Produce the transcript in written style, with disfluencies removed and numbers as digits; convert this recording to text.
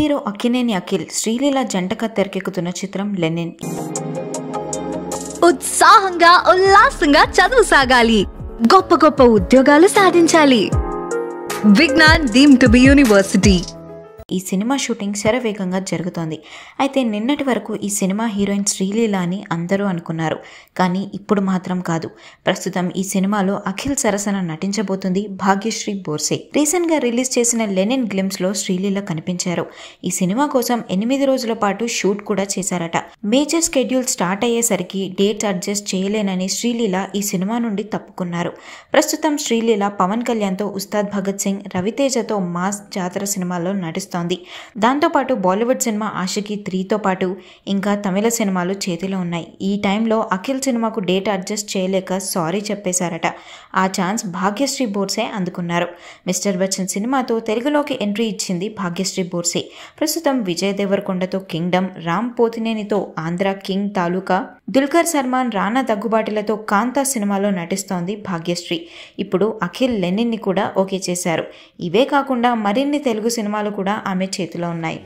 Hero Akkineni Akhil Sreeleela జంటగా తెరకెక్కుతున్న చిత్రం లెనిన్. ఉత్సాహంగా ఉల్లాసంగా చదువు సాగాలి, గొప్ప గొప్ప ఉద్యోగాలు సాధించాలి. Vignan deemed to be university. ఈ సినిమా షూటింగ్ శరవేగంగా జరుగుతోంది. అయితే నిన్నటి వరకు ఈ సినిమా హీరోయిన్ శ్రీలీల అని అందరూ అనుకున్నారు. కానీ ఇప్పుడు మాత్రం కాదు. ప్రస్తుతం ఈ సినిమాలో అఖిల్ సరసన నటించబోతుంది భాగ్యశ్రీ బోర్సే. రీసెంట్ గా రిలీజ్ చేసిన లెనిన్ గ్లిమ్స్ లో శ్రీలీల కనిపించారు. ఈ సినిమా కోసం 8 రోజుల పాటు షూట్ కూడా చేశారట. మేజర్ స్కెడ్యూల్ స్టార్ట్ అయ్యేసరికి డేట్స్ అడ్జస్ట్ చేయలేనని శ్రీలీల ఈ సినిమా నుండి తప్పుకున్నారు. ప్రస్తుతం శ్రీలీల పవన్ కళ్యాణ్ తో ఉస్తాద్ భగత్ సింగ్, రవితేజతో మాస్ జాతర సినిమాలో నటిస్తోంది. దాంతోపాటు బాలీవుడ్ సినిమా ఆషికీ 3తో పాటు ఇంకా తమిళ సినిమాలు చేతిలో ఉన్నాయి. ఈ టైంలో అఖిల్ సినిమాకు డేట్ అడ్జస్ట్ చేయలేక సారీ చెప్పేశారట. ఆ ఛాన్స్ భాగ్యశ్రీ బోర్సే అందుకున్నారు. మిస్టర్ బచ్చన్ సినిమాతో తెలుగులోకి ఎంట్రీ ఇచ్చింది భాగ్యశ్రీ బోర్సే. ప్రస్తుతం విజయ్ దేవరకొండతో కింగ్డమ్, రామ్ పోతినేనితో ఆంధ్ర కింగ్ తాలూకా, దుల్కర్ సల్మాన్, రానా దగ్గుబాటిలతో కాంతా సినిమాలో నటిస్తోంది భాగ్యశ్రీ. ఇప్పుడు అఖిల్ లెనిన్ని కూడా ఓకే చేశారు. ఇవే కాకుండా మరిన్ని తెలుగు సినిమాలు కూడా ఆమె చేతిలో ఉన్నాయి.